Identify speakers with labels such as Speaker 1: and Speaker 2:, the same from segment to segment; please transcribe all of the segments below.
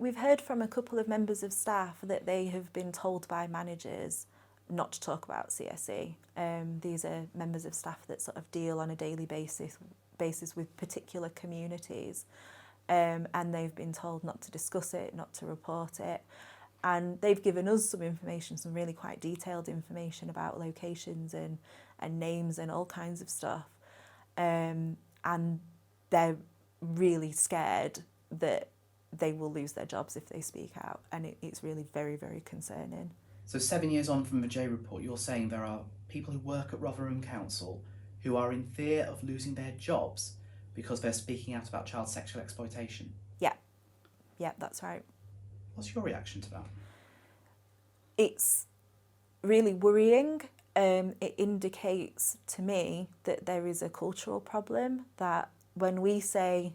Speaker 1: We've heard from a couple of members of staff that they have been told by managers not to talk about CSE. These are members of staff that sort of deal on a daily basis with particular communities, and they've been told not to discuss it, not to report it. And they've given us some information, some really quite detailed information about locations and names and all kinds of stuff. And they're really scared that they will lose their jobs if they speak out. And it's really very, very concerning.
Speaker 2: So 7 years on from the J report, you're saying there are people who work at Rotherham Council who are in fear of losing their jobs because they're speaking out about child sexual exploitation?
Speaker 1: Yeah, that's right.
Speaker 2: What's your reaction to that?
Speaker 1: It's really worrying. It indicates to me that there is a cultural problem, that when we say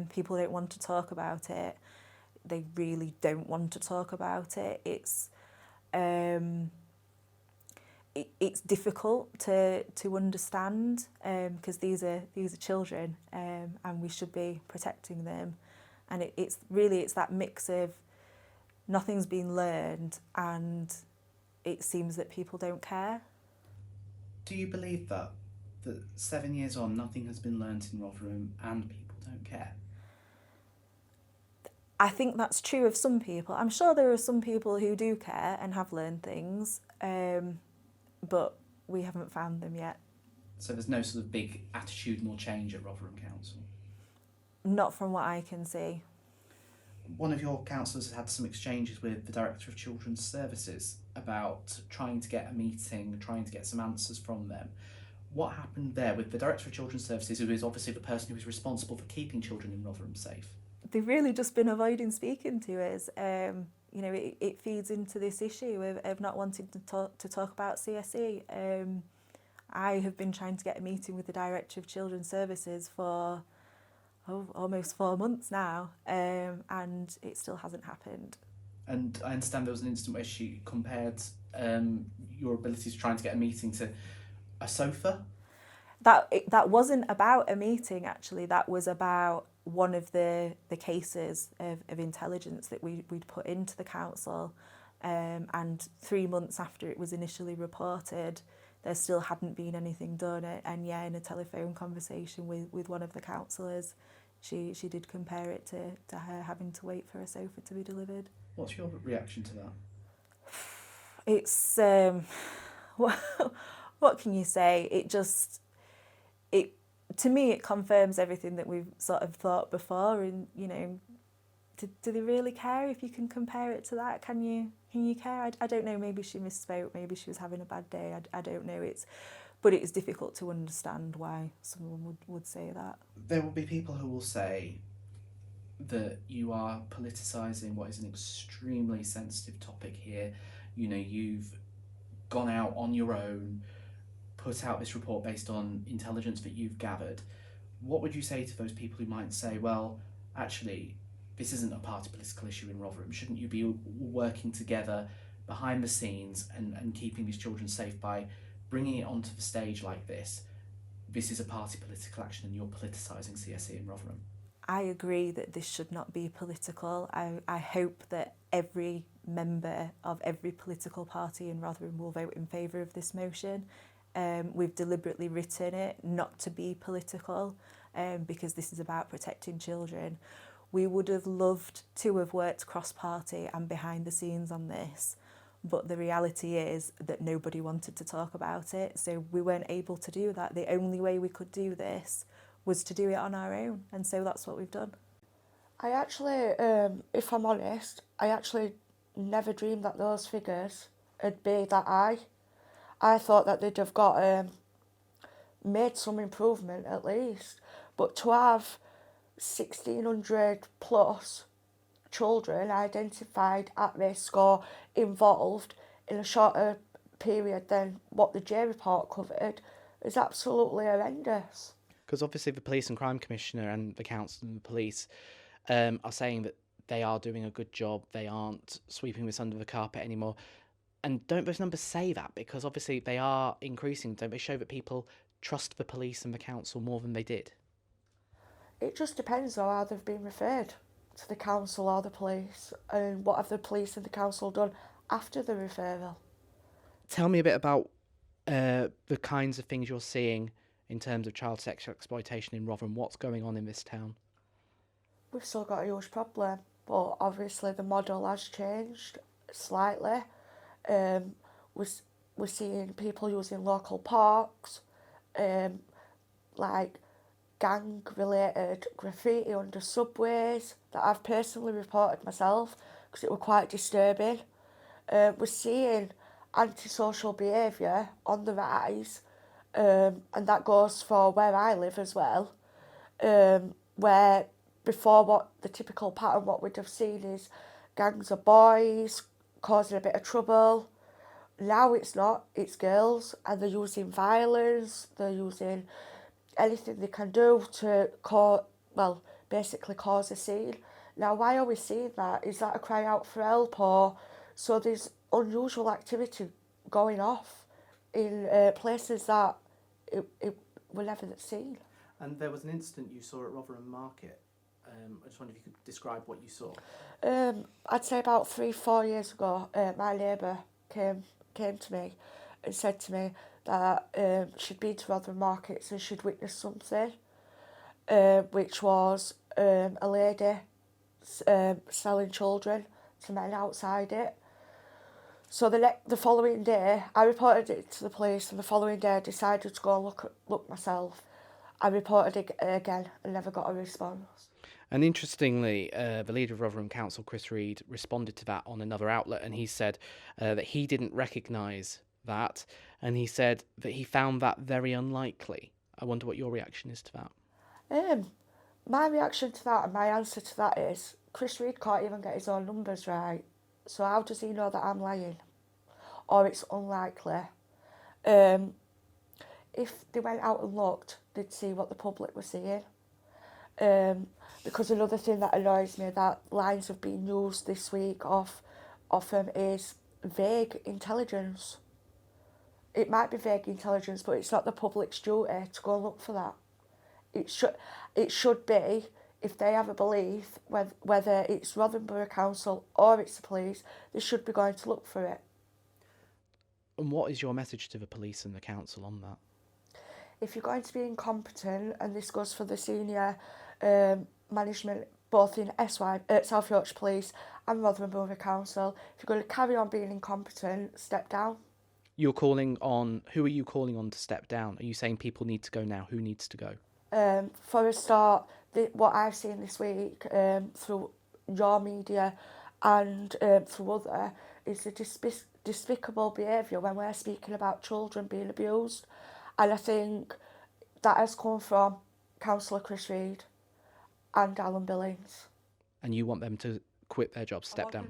Speaker 1: people don't want to talk about it, they really don't want to talk about it. It's difficult to understand because these are children, and we should be protecting them. And it's that mix of nothing's been learned and it seems that people don't care.
Speaker 2: Do you believe that 7 years on, nothing has been learnt in Rotherham and people don't care?
Speaker 1: I think that's true of some people. I'm sure there are some people who do care and have learned things, but we haven't found them yet.
Speaker 2: So there's no sort of big attitudinal change at Rotherham Council?
Speaker 1: Not from what I can see.
Speaker 2: One of your councillors has had some exchanges with the Director of Children's Services about trying to get a meeting, trying to get some answers from them. What happened there with the Director of Children's Services, who is obviously the person who is responsible for keeping children in Rotherham safe?
Speaker 1: They've really just been avoiding speaking to us. It feeds into this issue of not wanting to talk about CSE. I have been trying to get a meeting with the Director of Children's Services for almost 4 months now, and it still hasn't happened.
Speaker 2: And I understand there was an instant where she compared your ability to trying to get a meeting to a sofa?
Speaker 1: That wasn't about a meeting, actually. That was about one of the cases of intelligence that we'd put into the council, and 3 months after it was initially reported, there still hadn't been anything done. And yeah, in a telephone conversation with one of the councillors, she did compare it to her having to wait for a sofa to be delivered.
Speaker 2: What's your reaction to that?
Speaker 1: It's what can you say? To me, it confirms everything that we've sort of thought before. And do they really care if you can compare it to that? Can you care? I don't know. Maybe she misspoke. Maybe she was having a bad day. I don't know. But it is difficult to understand why someone would say that.
Speaker 2: There will be people who will say that you are politicising what is an extremely sensitive topic here. You've gone out on your own, put out this report based on intelligence that you've gathered. What would you say to those people who might say, well, actually, this isn't a party political issue in Rotherham? Shouldn't you be working together behind the scenes and keeping these children safe by bringing it onto the stage like this? This is a party political action and you're politicising CSE in Rotherham.
Speaker 1: I agree that this should not be political. I hope that every member of every political party in Rotherham will vote in favour of this motion. We've deliberately written it not to be political, because this is about protecting children. We would have loved to have worked cross-party and behind the scenes on this, but the reality is that nobody wanted to talk about it, so we weren't able to do that. The only way we could do this was to do it on our own, and so that's what we've done.
Speaker 3: I actually, if I'm honest, I actually never dreamed that those figures would be that high. I thought that they'd have got made some improvement at least, but to have 1,600 plus children identified at risk or involved in a shorter period than what the J report covered is absolutely horrendous.
Speaker 4: Because obviously the Police and Crime Commissioner and the Council and the police are saying that they are doing a good job, they aren't sweeping this under the carpet anymore. And don't those numbers say that? Because obviously they are increasing. Don't they show that people trust the police and the council more than they did?
Speaker 3: It just depends on how they've been referred to the council or the police, and what have the police and the council done after the referral?
Speaker 4: Tell me a bit about the kinds of things you're seeing in terms of child sexual exploitation in Rotherham. What's going on in this town?
Speaker 3: We've still got a huge problem, but obviously the model has changed slightly. We're seeing people using local parks, like gang-related graffiti under subways that I've personally reported myself because it were quite disturbing. We're seeing antisocial behaviour on the rise, and that goes for where I live as well, where before what the typical pattern what we'd have seen is gangs of boys causing a bit of trouble. Now it's not, it's girls, and they're using violence, they're using anything they can do to basically cause a scene. Now, why are we seeing that? Is that a cry out for help, or so there's unusual activity going off in places that it were never seen?
Speaker 4: And there was an incident you saw at Rotherham Market. I just wonder if you could describe what you saw.
Speaker 3: I'd say about 3-4 years ago, my neighbour came to me and said to me that she'd been to Rotherham Markets and she'd witnessed something, which was a lady selling children to men outside it. So the following day, I reported it to the police, and the following day I decided to go and look myself. I reported it again and never got a response.
Speaker 4: And interestingly, the leader of Rotherham Council, Chris Reid, responded to that on another outlet, and he said that he didn't recognise that, and he said that he found that very unlikely. I wonder what your reaction is to that.
Speaker 3: My reaction to that and my answer to that is Chris Reid can't even get his own numbers right. So how does he know that I'm lying? Or it's unlikely. If they went out and looked, they'd see what the public were seeing. Because another thing that annoys me that lines have been used this week off him is vague intelligence. It might be vague intelligence, but it's not the public's duty to go and look for that. It should be, if they have a belief, whether it's Rotherham Borough Council or it's the police, they should be going to look for it.
Speaker 4: And what is your message to the police and the council on that?
Speaker 3: If you're going to be incompetent, and this goes for the senior management, both in South Yorkshire Police and Rotherham Borough Council, if you're going to carry on being incompetent, step down.
Speaker 4: Who are you calling on to step down? Are you saying people need to go now? Who needs to go?
Speaker 3: For a start, what I've seen this week through your media and through other is the despicable behaviour when we're speaking about children being abused. And I think that has come from Councillor Chris Reid and Alan Billings.
Speaker 4: And you want them to quit their jobs, step down?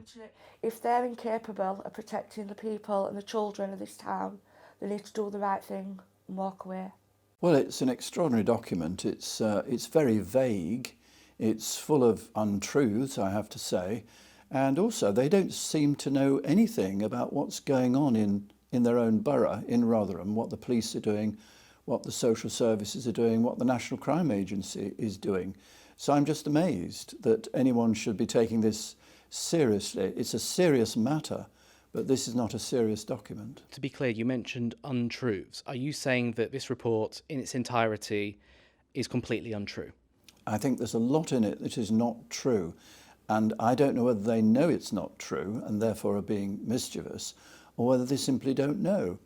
Speaker 3: If they're incapable of protecting the people and the children of this town, they need to do the right thing and walk away.
Speaker 5: Well, it's an extraordinary document. It's very vague. It's full of untruths, I have to say. And also, they don't seem to know anything about what's going on in their own borough, in Rotherham, what the police are doing, what the social services are doing, what the National Crime Agency is doing. So I'm just amazed that anyone should be taking this seriously. It's a serious matter, but this is not a serious document.
Speaker 4: To be clear, you mentioned untruths. Are you saying that this report in its entirety is completely untrue?
Speaker 5: I think there's a lot in it that is not true, and I don't know whether they know it's not true and therefore are being mischievous, or whether they simply don't know.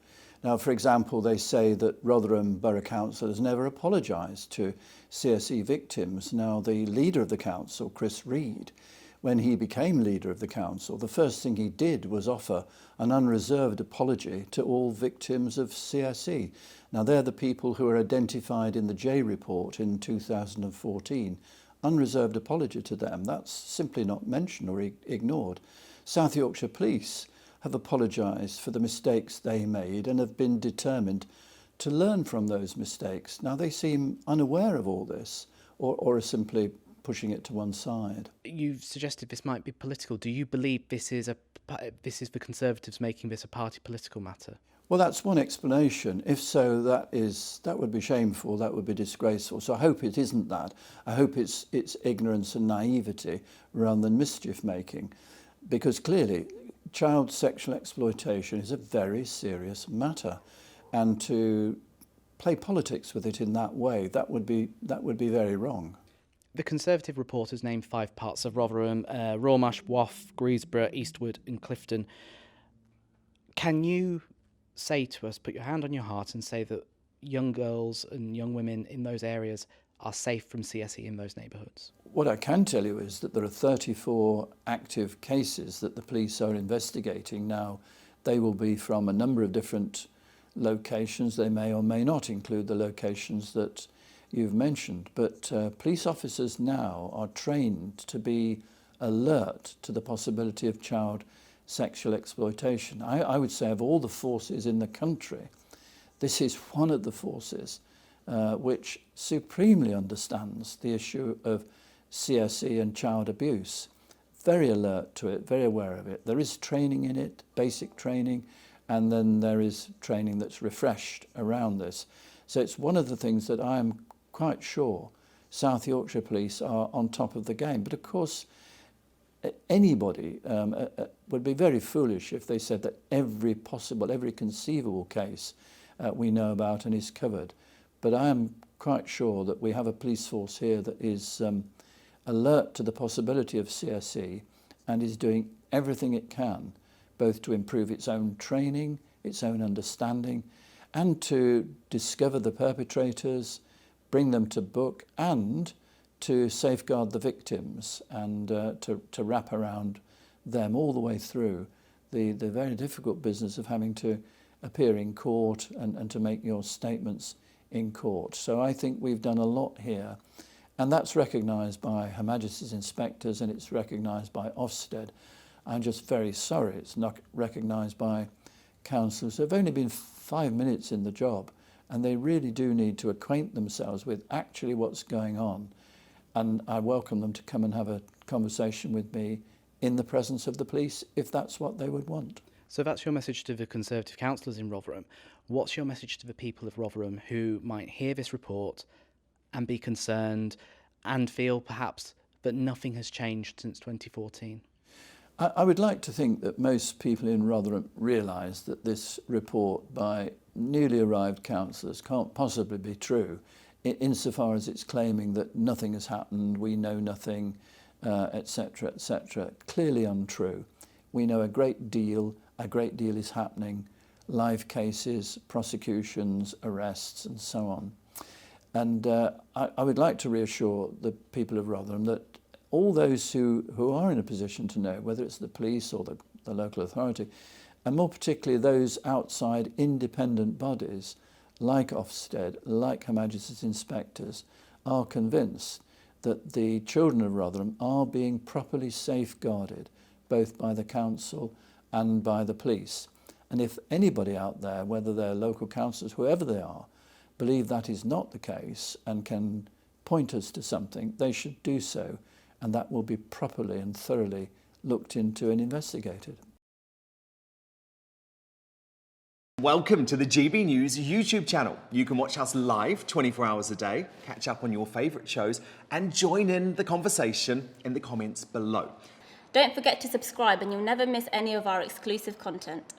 Speaker 5: Now, for example, they say that Rotherham Borough Council has never apologised to CSE victims. Now, the leader of the council, Chris Reid, when he became leader of the council, the first thing he did was offer an unreserved apology to all victims of CSE. Now, they're the people who are identified in the J report in 2014. Unreserved apology to them. That's simply not mentioned or ignored. South Yorkshire Police have apologised for the mistakes they made and have been determined to learn from those mistakes. Now, they seem unaware of all this or are simply pushing it to one side.
Speaker 4: You've suggested this might be political. Do you believe this is the Conservatives making this a party political matter?
Speaker 5: Well, that's one explanation. If so, that would be shameful, that would be disgraceful. So I hope it isn't that. I hope it's ignorance and naivety rather than mischief making, because clearly child sexual exploitation is a very serious matter, and to play politics with it in that way, that would be very wrong.
Speaker 4: The Conservative reporters named 5 parts of Rotherham: Rawmash, Waff, Greesborough, Eastwood and Clifton. Can you say to us, put your hand on your heart and say that young girls and young women in those areas are safe from CSE in those neighbourhoods?
Speaker 5: What I can tell you is that there are 34 active cases that the police are investigating now. They will be from a number of different locations. They may or may not include the locations that you've mentioned. But police officers now are trained to be alert to the possibility of child sexual exploitation. I would say of all the forces in the country, this is one of the forces which supremely understands the issue of CSE and child abuse. Very alert to it, very aware of it. There is training in it, basic training, and then there is training that's refreshed around this. So it's one of the things that I am quite sure South Yorkshire Police are on top of the game. But of course, anybody would be very foolish if they said that every conceivable case we know about and is covered. But I am quite sure that we have a police force here that is alert to the possibility of CSE and is doing everything it can, both to improve its own training, its own understanding, and to discover the perpetrators, bring them to book, and to safeguard the victims and to wrap around them all the way through the very difficult business of having to appear in court and to make your statements in court. So I think we've done a lot here, and that's recognised by Her Majesty's inspectors and it's recognised by Ofsted. I'm just very sorry it's not recognised by councillors who have only been 5 minutes in the job, and they really do need to acquaint themselves with actually what's going on. And I welcome them to come and have a conversation with me in the presence of the police if that's what they would want.
Speaker 4: So that's your message to the Conservative councillors in Rotherham. What's your message to the people of Rotherham who might hear this report and be concerned and feel perhaps that nothing has changed since 2014?
Speaker 5: I would like to think that most people in Rotherham realise that this report by newly arrived councillors can't possibly be true, insofar as it's claiming that nothing has happened, we know nothing, etc., etc. Clearly untrue. We know a great deal is happening, live cases, prosecutions, arrests, and so on. And I would like to reassure the people of Rotherham that all those who are in a position to know, whether it's the police or the local authority, and more particularly those outside independent bodies like Ofsted, like Her Majesty's inspectors, are convinced that the children of Rotherham are being properly safeguarded, both by the council and by the police. And if anybody out there, whether they're local councillors, whoever they are, believe that is not the case and can point us to something, they should do so, and that will be properly and thoroughly looked into and investigated.
Speaker 6: Welcome to the GB News YouTube channel. You can watch us live 24 hours a day, catch up on your favourite shows, and join in the conversation in the comments below.
Speaker 7: Don't forget to subscribe and you'll never miss any of our exclusive content.